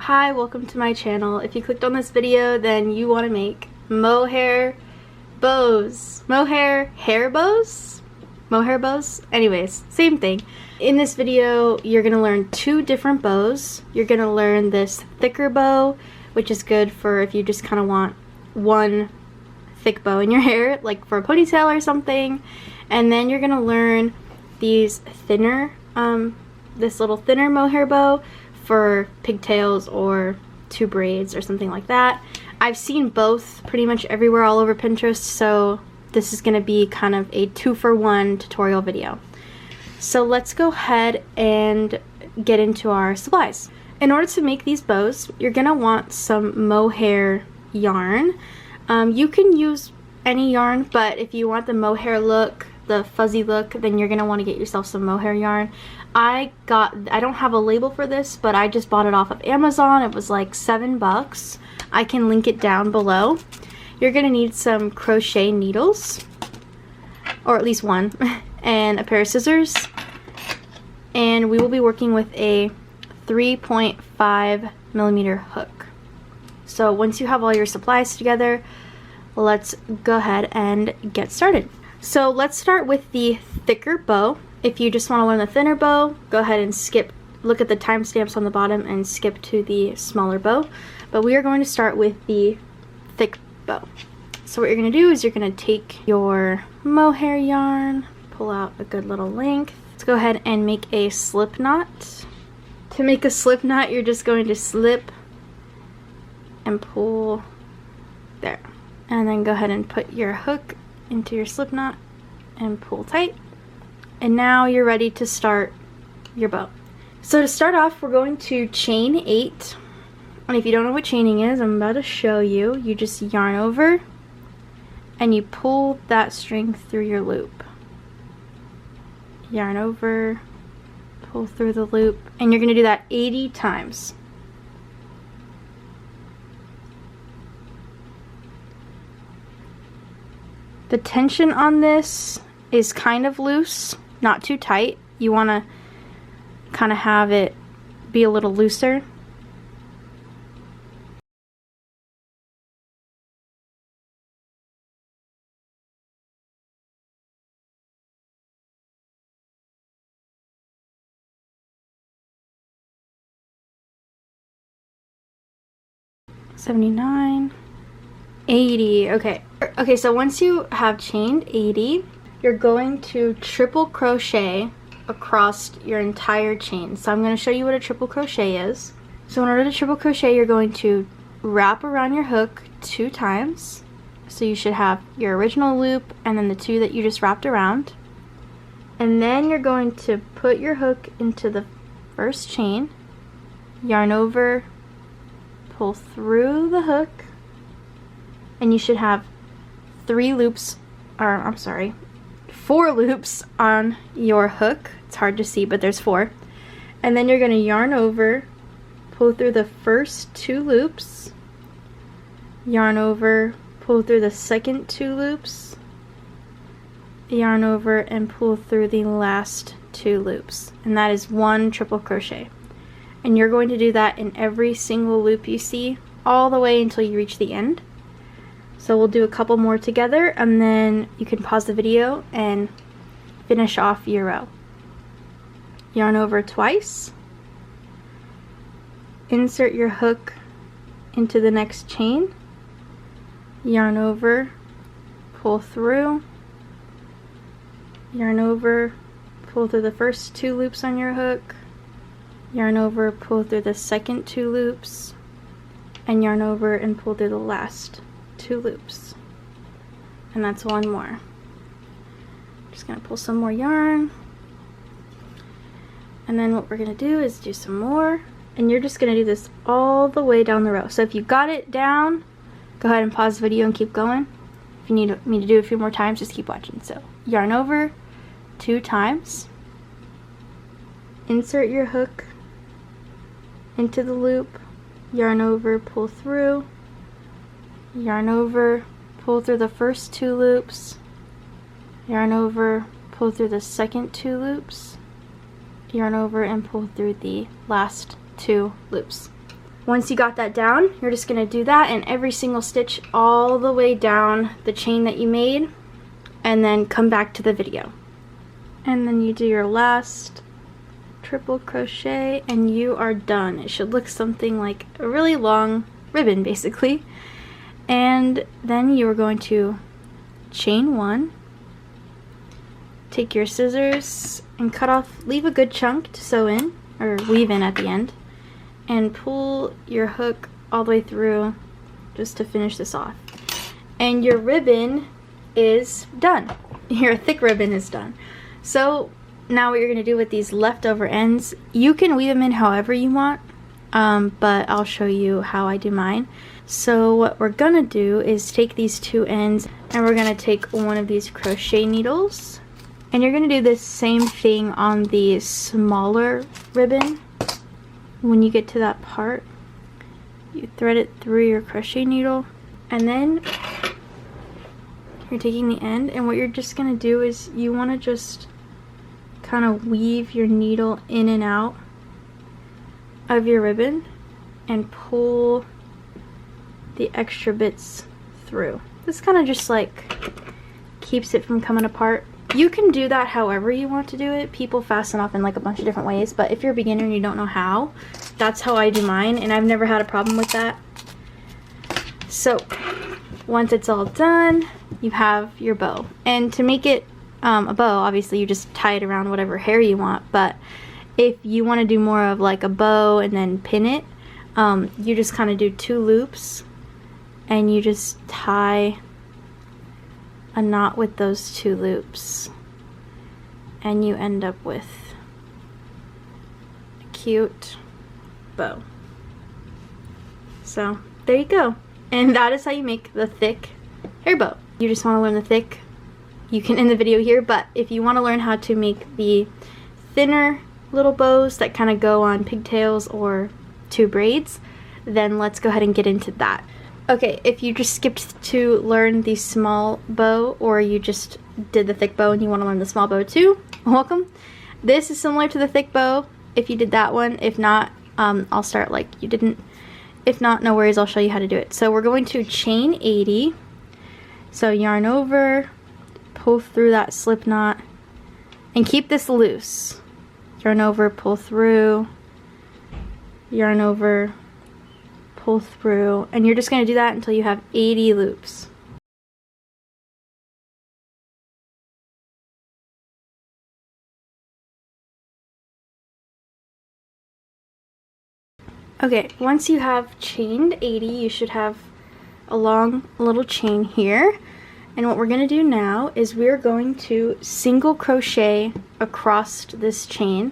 Hi, welcome to my channel. If you clicked on this video, then you want to make mohair bows. Mohair hair bows? Mohair bows? Anyways, same thing. In this video, you're going to learn two different bows. You're going to learn this thicker bow, which is good for if you just kind of want one thick bow in your hair, like for a ponytail or something. And then you're going to learn these thinner, this little thinner mohair bow for pigtails or two braids or something like that. I've seen both pretty much everywhere all over Pinterest, so this is going to be kind of a 2-for-1 tutorial video. So let's go ahead and get into our supplies. In order to make these bows, you're going to want some mohair yarn. You can use any yarn, but if you want the mohair look, the fuzzy look, then you're going to want to get yourself some mohair yarn. I don't have a label for this, but I just bought it off of Amazon. It was like $7. I can link it down below. You're going to need some crochet needles, or at least one, and a pair of scissors. And we will be working with a 3.5mm hook. So once you have all your supplies together, let's go ahead and get started. So let's start with the thicker bow. If you just want to learn the thinner bow, go ahead and look at the timestamps on the bottom and skip to the smaller bow. But we are going to start with the thick bow. So what you're going to do is you're going to take your mohair yarn, pull out a good little length. Let's go ahead and make a slip knot. To make a slip knot, you're just going to slip and pull there. And then go ahead and put your hook into your slip knot and pull tight. And now you're ready to start your bow. So to start off, we're going to chain 8. And if you don't know what chaining is, I'm about to show you. You just yarn over and you pull that string through your loop. Yarn over, pull through the loop, and you're going to do that 80 times. The tension on this is kind of loose, not too tight. You want to kind of have it be a little looser. $79, $80. Okay, so once you have chained 80, you're going to triple crochet across your entire chain. So I'm going to show you what a triple crochet is. So in order to triple crochet, you're going to wrap around your hook 2 times. So you should have your original loop and then the 2 that you just wrapped around. And then you're going to put your hook into the first chain, yarn over, pull through the hook, and you should have 4 loops on your hook. It's hard to see, but there's 4. And then you're going to yarn over, pull through the first 2 loops, yarn over, pull through the second 2 loops, yarn over, and pull through the last 2 loops. And that is 1 triple crochet. And you're going to do that in every single loop you see, all the way until you reach the end. So we'll do a couple more together, and then you can pause the video and finish off your row. Yarn over twice, insert your hook into the next chain, yarn over, pull through, yarn over, pull through the first 2 loops on your hook, yarn over, pull through the second 2 loops, and yarn over and pull through the last 2 loops. And that's 1 more. Just gonna pull some more yarn, and then what we're gonna do is do some more, and you're just gonna do this all the way down the row. So if you got it down, go ahead and pause the video and keep going. If you need me to do a few more times, just keep watching. So yarn over 2 times, insert your hook into the loop, yarn over, pull through, yarn over, pull through the first 2 loops, yarn over, pull through the second 2 loops, yarn over, and pull through the last 2 loops. Once you got that down, you're just gonna do that in every single stitch all the way down the chain that you made, and then come back to the video. And then you do your last triple crochet and you are done. It should look something like a really long ribbon basically. And then you are going to chain one, take your scissors and cut off, leave a good chunk to sew in or weave in at the end, and pull your hook all the way through just to finish this off. And your ribbon is done. Your thick ribbon is done. So now what you're going to do with these leftover ends, you can weave them in however you want, but I'll show you how I do mine. So what we're going to do is take these two ends and we're going to take one of these crochet needles, and you're going to do the same thing on the smaller ribbon. When you get to that part, you thread it through your crochet needle, and then you're taking the end, and what you're just going to do is you want to just kind of weave your needle in and out of your ribbon and pull the extra bits through. This kind of just like keeps it from coming apart. You can do that however you want to do it. People fasten off in like a bunch of different ways, but if you're a beginner and you don't know how, that's how I do mine, and I've never had a problem with that. So once it's all done, you have your bow. And to make it a bow, obviously you just tie it around whatever hair you want, but if you want to do more of like a bow and then pin it, you just kind of do 2 loops and you just tie a knot with those 2 loops and you end up with a cute bow. So there you go, and that is how you make the thick hair bow. You just want to learn the thick, you can end the video here, but if you want to learn how to make the thinner little bows that kind of go on pigtails or 2 braids, then let's go ahead and get into that. Okay, if you just skipped to learn the small bow, or you just did the thick bow and you want to learn the small bow too, welcome. This is similar to the thick bow if you did that one. If not, I'll start like you didn't. If not, no worries, I'll show you how to do it. So we're going to chain 80. So yarn over, pull through that slip knot, and keep this loose. Yarn over, pull through, yarn over, pull through, and you're just going to do that until you have 80 loops. Okay, once you have chained 80, you should have a long little chain here. And what we're going to do now is we're going to single crochet across this chain.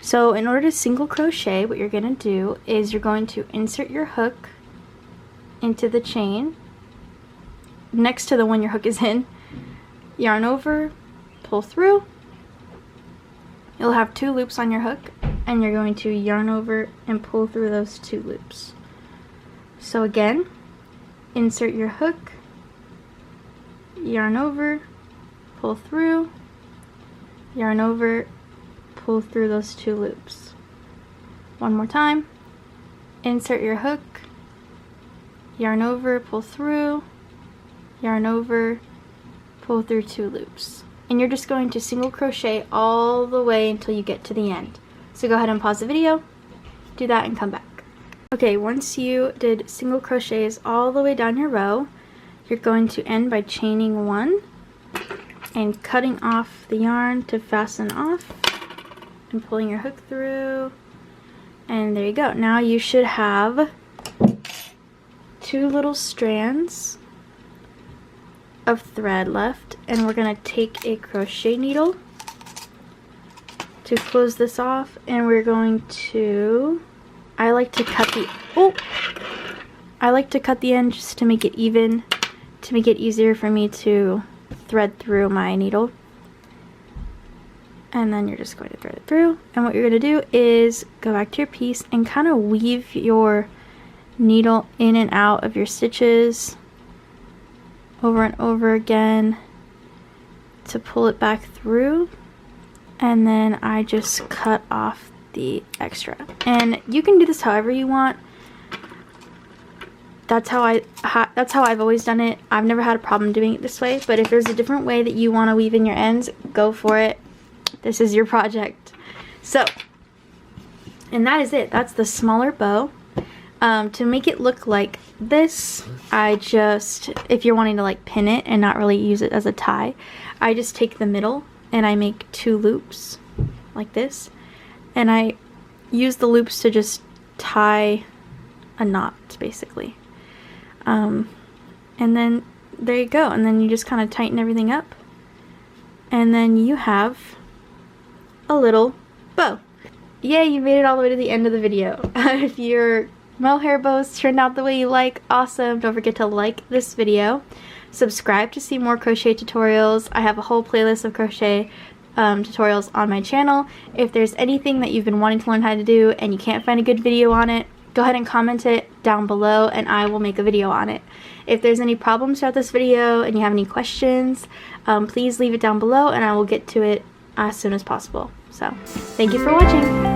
So in order to single crochet, what you're going to do is you're going to insert your hook into the chain next to the one your hook is in, yarn over, pull through. You'll have 2 loops on your hook, and you're going to yarn over and pull through those 2 loops. So again, insert your hook, yarn over, pull through, yarn over, pull through those 2 loops. One more time, insert your hook, yarn over, pull through, yarn over, pull through 2 loops. And you're just going to single crochet all the way until you get to the end. So go ahead and pause the video, do that, and come back. Okay, once you did single crochets all the way down your row, you're going to end by chaining 1 and cutting off the yarn to fasten off and pulling your hook through, and there you go. Now you should have 2 little strands of thread left, and we're going to take a crochet needle to close this off, and we're going to, I like to cut the end just to make it even, to make it easier for me to thread through my needle. And then you're just going to thread it through, and what you're going to do is go back to your piece and kind of weave your needle in and out of your stitches over and over again to pull it back through, and then I just cut off the extra. And you can do this however you want. that's how I've always done it. I've never had a problem doing it this way, but if there's a different way that you want to weave in your ends, go for it. This is your project. So, and that is it. That's the smaller bow. To make it look like this, I just, if you're wanting to like pin it and not really use it as a tie, I just take the middle and I make 2 loops like this, and I use the loops to just tie a knot basically. And then there you go, and then you just kind of tighten everything up, and then you have a little bow. Yay, you made it all the way to the end of the video. If your mohair bows turned out the way you like, awesome. Don't forget to like this video, subscribe to see more crochet tutorials. I have a whole playlist of crochet tutorials on my channel. If there's anything that you've been wanting to learn how to do and you can't find a good video on it, go ahead and comment it down below and I will make a video on it. If there's any problems throughout this video and you have any questions, please leave it down below and I will get to it as soon as possible. So, thank you for watching.